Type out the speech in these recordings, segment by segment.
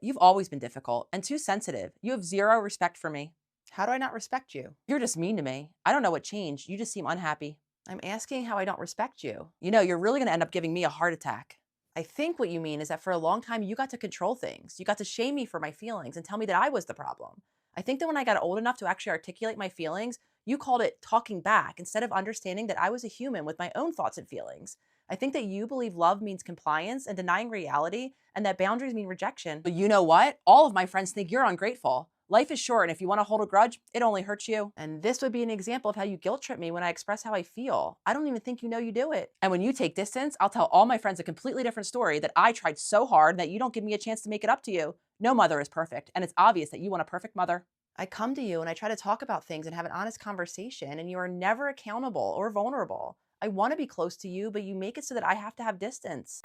You've always been difficult and too sensitive. You have zero respect for me. How do I not respect you? You're just mean to me. I don't know what changed. You just seem unhappy. I'm asking how I don't respect you. You know, you're really going to end up giving me a heart attack. I think what you mean is that for a long time, you got to control things. You got to shame me for my feelings and tell me that I was the problem. I think that when I got old enough to actually articulate my feelings, you called it talking back instead of understanding that I was a human with my own thoughts and feelings. I think that you believe love means compliance and denying reality, and that boundaries mean rejection. But you know what? All of my friends think you're ungrateful. Life is short, and if you want to hold a grudge, it only hurts you. And this would be an example of how you guilt trip me when I express how I feel. I don't even think you know you do it. And when you take distance, I'll tell all my friends a completely different story, that I tried so hard that you don't give me a chance to make it up to you. No mother is perfect, and it's obvious that you want a perfect mother. I come to you and I try to talk about things and have an honest conversation, and you are never accountable or vulnerable. I want to be close to you, but you make it so that I have to have distance.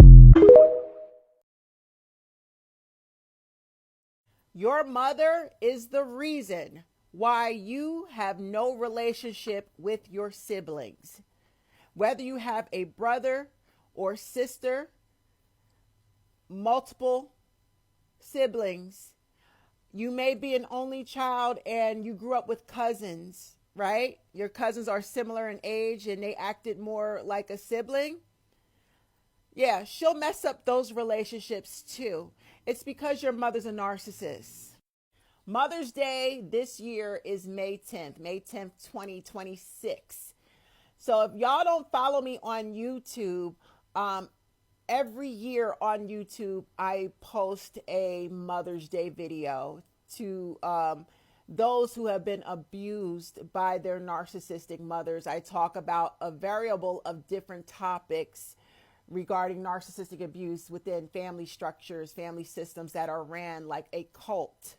Your mother is the reason why you have no relationship with your siblings. Whether you have a brother or sister, multiple siblings, you may be an only child and you grew up with cousins, right? Your cousins are similar in age and they acted more like a sibling. Yeah, she'll mess up those relationships too. It's because your mother's a narcissist. Mother's Day this year is May 10th, 2026. So if y'all don't follow me on YouTube, every year on YouTube, I post a Mother's Day video to those who have been abused by their narcissistic mothers. I talk about a variable of different topics regarding narcissistic abuse within family structures, family systems that are ran like a cult.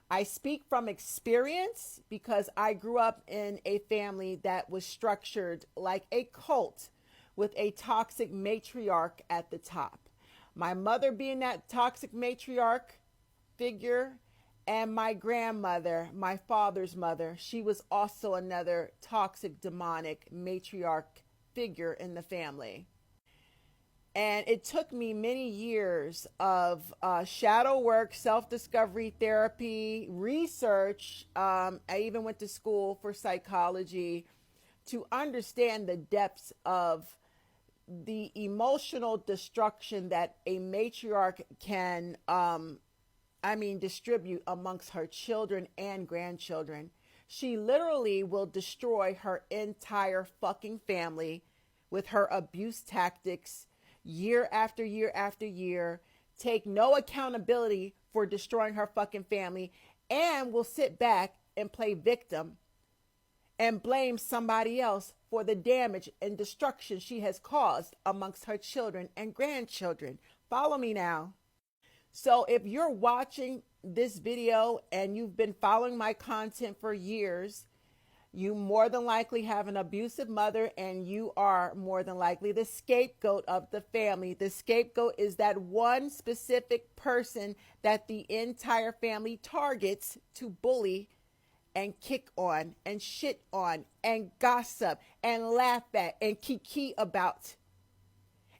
I speak from experience because I grew up in a family that was structured like a cult with a toxic matriarch at the top. My mother being that toxic matriarch figure, and my grandmother, my father's mother, she was also another toxic, demonic matriarch figure in the family. And it took me many years of shadow work, self-discovery therapy, research. I even went to school for psychology to understand the depths of the emotional destruction that a matriarch can, distribute amongst her children and grandchildren. She literally will destroy her entire fucking family with her abuse tactics year after year after year, take no accountability for destroying her fucking family, and will sit back and play victim and blame somebody else for the damage and destruction she has caused amongst her children and grandchildren. Follow me now. So if you're watching this video and you've been following my content for years, you more than likely have an abusive mother, and you are more than likely the scapegoat of the family. The scapegoat is that one specific person that the entire family targets to bully and kick on and shit on and gossip and laugh at and kiki about.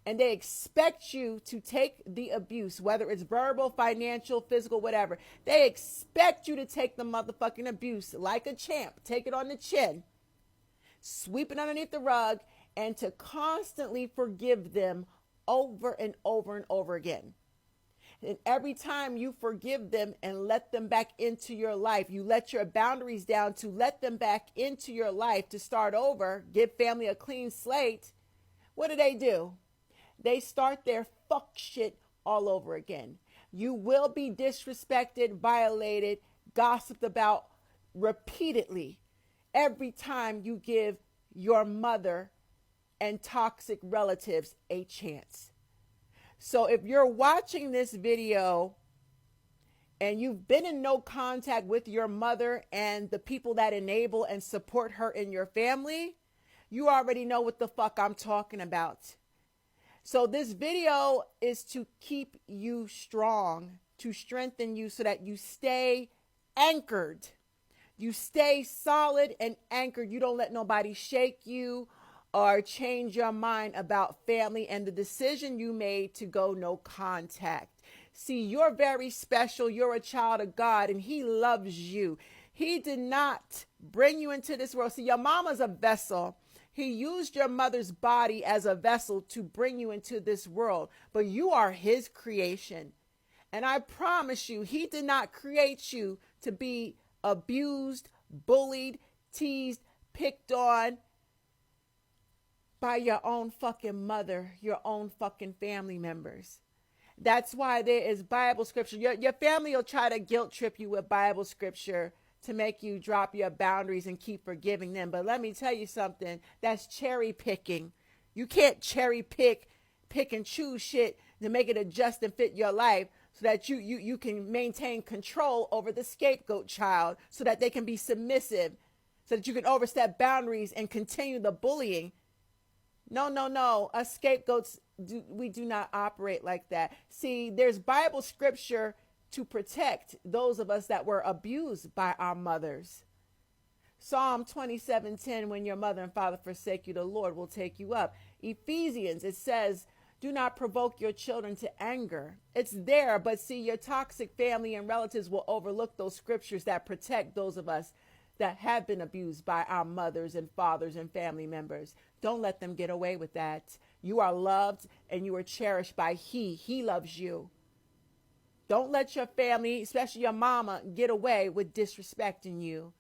And they expect you to take the abuse, whether it's verbal, financial, physical, whatever. They expect you to take the motherfucking abuse like a champ, take it on the chin, sweep it underneath the rug, and to constantly forgive them over and over and over again. And every time you forgive them and let them back into your life, you let your boundaries down to let them back into your life to start over, give family a clean slate. What do? They start their fuck shit all over again. You will be disrespected, violated, gossiped about repeatedly every time you give your mother and toxic relatives a chance. So if you're watching this video and you've been in no contact with your mother and the people that enable and support her in your family, you already know what the fuck I'm talking about. So this video is to keep you strong, to strengthen you so that you stay anchored. You stay solid and anchored. You don't let nobody shake you or change your mind about family and the decision you made to go no contact. See, you're very special. You're a child of God, and he loves you. He did not bring you into this world. See, your mama's a vessel. He used your mother's body as a vessel to bring you into this world, but you are his creation. And I promise you, he did not create you to be abused, bullied, teased, picked on by your own fucking mother, your own fucking family members. That's why there is Bible scripture. Your family will try to guilt trip you with Bible scripture to make you drop your boundaries and keep forgiving them. But let me tell you something, that's cherry picking. You can't cherry pick and choose shit to make it adjust and fit your life so that you can maintain control over the scapegoat child, so that they can be submissive, so that you can overstep boundaries and continue the bullying. No. Us scapegoats, we do not operate like that. See, there's Bible scripture to protect those of us that were abused by our mothers. Psalm 27:10, when your mother and father forsake you, the Lord will take you up. Ephesians, it says, do not provoke your children to anger. It's there, but see, your toxic family and relatives will overlook those scriptures that protect those of us that have been abused by our mothers and fathers and family members. Don't let them get away with that. You are loved and you are cherished by he. He loves you. Don't let your family, especially your mama, get away with disrespecting you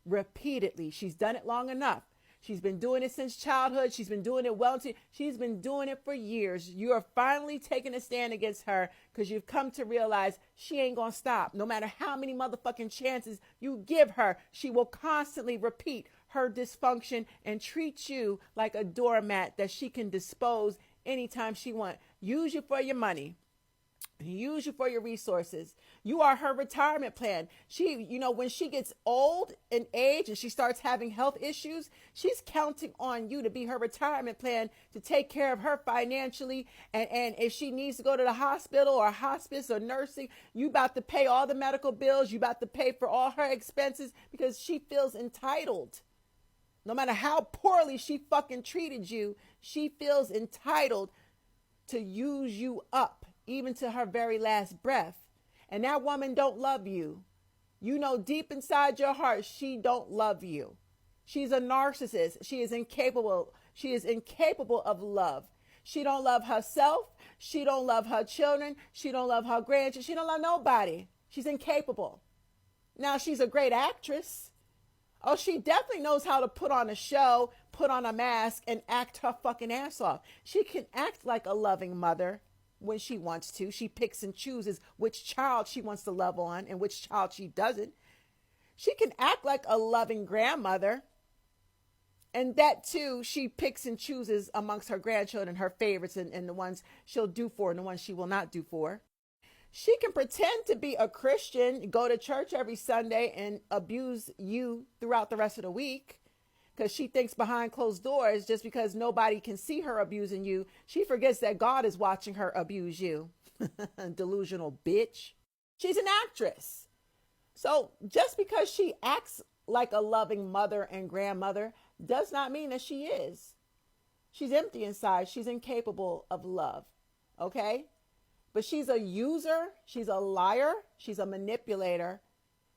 repeatedly. She's done it long enough. She's been doing it since childhood. She's been doing it she's been doing it for years. You are finally taking a stand against her because you've come to realize she ain't gonna stop. No matter how many motherfucking chances you give her, she will constantly repeat her dysfunction and treat you like a doormat that she can dispose anytime she wants. Use you for your money. Use you for your resources. You are her retirement plan. When she gets old in age and she starts having health issues, she's counting on you to be her retirement plan to take care of her financially. And if she needs to go to the hospital or hospice or nursing, you about to pay all the medical bills. You about to pay for all her expenses because she feels entitled. No matter how poorly she fucking treated you, she feels entitled to use you up, even to her very last breath. And that woman don't love you. You know deep inside your heart, she don't love you. She's a narcissist. She is incapable. She is incapable of love. She don't love herself. She don't love her children. She don't love her grandchildren. She don't love nobody. She's incapable. Now, she's a great actress. Oh, she definitely knows how to put on a show, put on a mask, and act her fucking ass off. She can act like a loving mother when she wants to. She picks and chooses which child she wants to love on and which child she doesn't. She can act like a loving grandmother. And that too, she picks and chooses amongst her grandchildren, her favorites, and the ones she'll do for and the ones she will not do for. She can pretend to be a Christian, go to church every Sunday, and abuse you throughout the rest of the week because she thinks behind closed doors, just because nobody can see her abusing you, she forgets that God is watching her abuse you. Delusional bitch. She's an actress. So just because she acts like a loving mother and grandmother does not mean that she is. She's empty inside. She's incapable of love. Okay? But she's a user, she's a liar, she's a manipulator,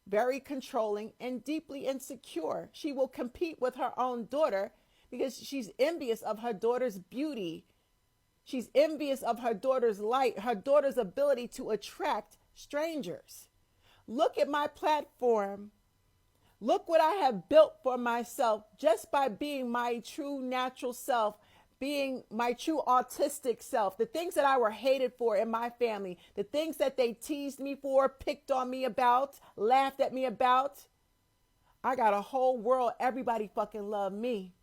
very controlling and deeply insecure. She will compete with her own daughter because she's envious of her daughter's beauty. She's envious of her daughter's light, her daughter's ability to attract strangers. Look at my platform. Look what I have built for myself just by being my true natural self, being my true autistic self, the things that I were hated for in my family, the things that they teased me for, picked on me about, laughed at me about. I got a whole world. Everybody fucking love me.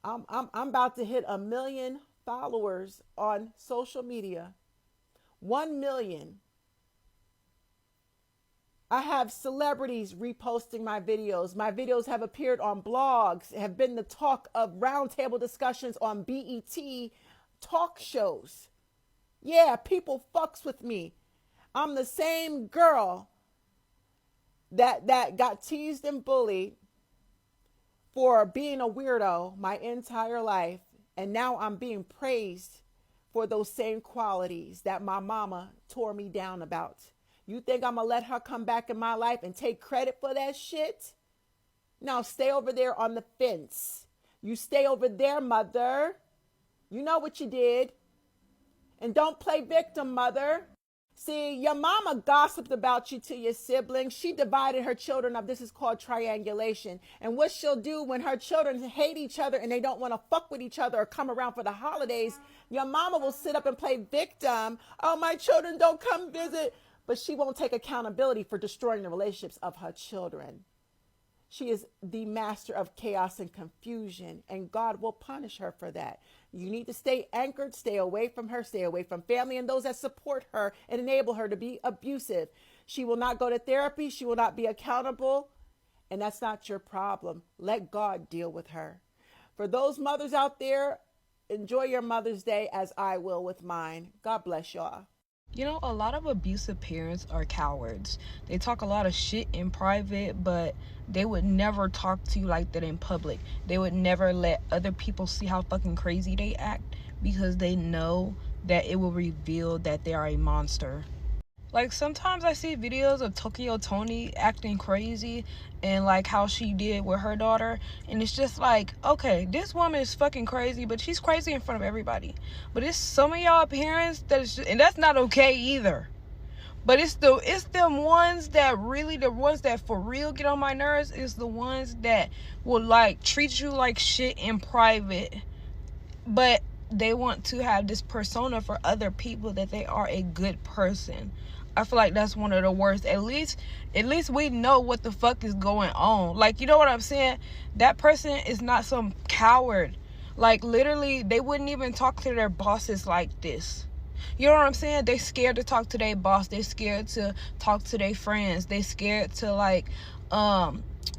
I'm about to hit 1 million followers on social media. 1 million. I have celebrities reposting my videos. My videos have appeared on blogs, have been the talk of roundtable discussions on BET talk shows. Yeah, people fucks with me. I'm the same girl that got teased and bullied for being a weirdo my entire life. And now I'm being praised for those same qualities that my mama tore me down about. You think I'm gonna let her come back in my life and take credit for that shit? No, stay over there on the fence. You stay over there, mother. You know what you did. And don't play victim, mother. See, your mama gossiped about you to your siblings. She divided her children up. This is called triangulation. And what she'll do when her children hate each other and they don't want to fuck with each other or come around for the holidays, your mama will sit up and play victim. Oh, my children don't come visit. But she won't take accountability for destroying the relationships of her children. She is the master of chaos and confusion, and God will punish her for that. You need to stay anchored, stay away from her, stay away from family and those that support her and enable her to be abusive. She will not go to therapy. She will not be accountable, and that's not your problem. Let God deal with her. For those mothers out there, enjoy your Mother's Day as I will with mine. God bless y'all. You know, a lot of abusive parents are cowards. They talk a lot of shit in private, but they would never talk to you like that in public. They would never let other people see how fucking crazy they act because they know that it will reveal that they are a monster. Like, sometimes I see videos of Tokyo Toni acting crazy and, like, how she did with her daughter. And it's just like, okay, this woman is fucking crazy, but she's crazy in front of everybody. But it's some of y'all parents that is just, and that's not okay either. But it's them ones that really, the ones that for real get on my nerves is the ones that will, like, treat you like shit in private. But they want to have this persona for other people that they are a good person. I feel like that's one of the worst. At least we know what the fuck is going on. Like, you know what I'm saying? That person is not some coward. Like, literally, they wouldn't even talk to their bosses like this. You know what I'm saying? They scared to talk to their boss. They scared to talk to their friends. They scared to, like,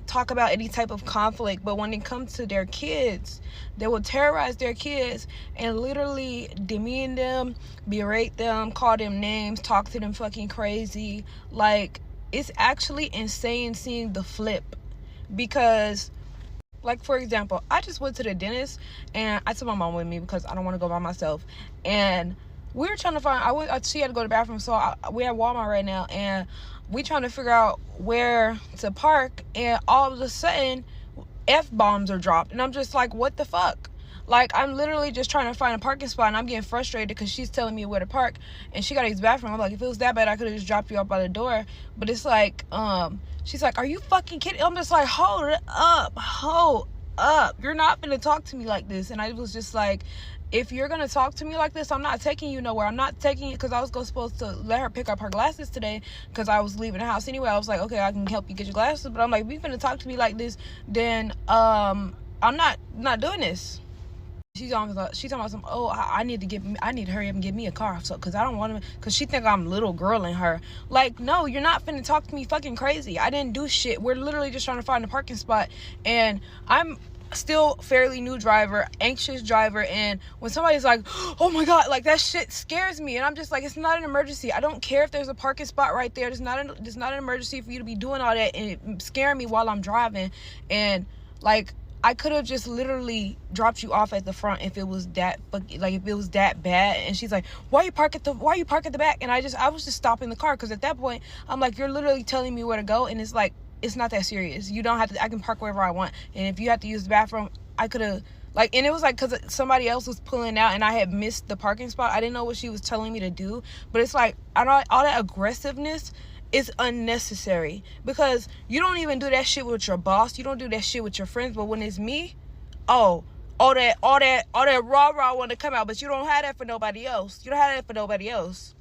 talk about any type of conflict. But when it comes to their kids, they will terrorize their kids and literally demean them, berate them, call them names, talk to them fucking crazy. Like, it's actually insane seeing the flip. Because, like, for example, I just went to the dentist and I took my mom with me because I don't want to go by myself. And we were trying to find, she had to go to the bathroom, so we're at Walmart right now, and we trying to figure out where to park, and all of a sudden, F-bombs are dropped, and I'm just like, what the fuck? Like, I'm literally just trying to find a parking spot, and I'm getting frustrated because she's telling me where to park, and she got to use the bathroom. I'm like, if it was that bad, I could have just dropped you off by the door. But it's like, she's like, are you fucking kidding? I'm just like, hold up. You're not gonna talk to me like this. And I was just like, if you're gonna talk to me like this, I'm not taking you nowhere. I'm not taking it, because I was supposed to let her pick up her glasses today because I was leaving the house anyway. I was like, okay, I can help you get your glasses. But I'm like, if you're gonna talk to me like this, then I'm not doing this. She's talking about some, oh, I need to hurry up and get me a car, so, because I don't want to, because she think I'm little girl in her. Like, no, you're not finna talk to me fucking crazy. I didn't do shit. We're literally just trying to find a parking spot, and I'm still fairly new driver, anxious driver, and when somebody's like, oh my god, like, that shit scares me, and I'm just like, it's not an emergency. I don't care if there's a parking spot right there. It's not an emergency for you to be doing all that and scaring me while I'm driving. And, like, I could have just literally dropped you off at the front if it was that, like, if it was that bad. And she's like, why you park at the back? And I was just stopping the car, because at that point I'm like, you're literally telling me where to go, and it's like, it's not that serious. You don't have to, I can park wherever I want. And if you have to use the bathroom, I could have, like, and it was like, because somebody else was pulling out and I had missed the parking spot. I didn't know what she was telling me to do. But it's like, all that aggressiveness is unnecessary, because you don't even do that shit with your boss. You don't do that shit with your friends. But when it's me, all that rah-rah want to come out, but you don't have that for nobody else. You don't have that for nobody else.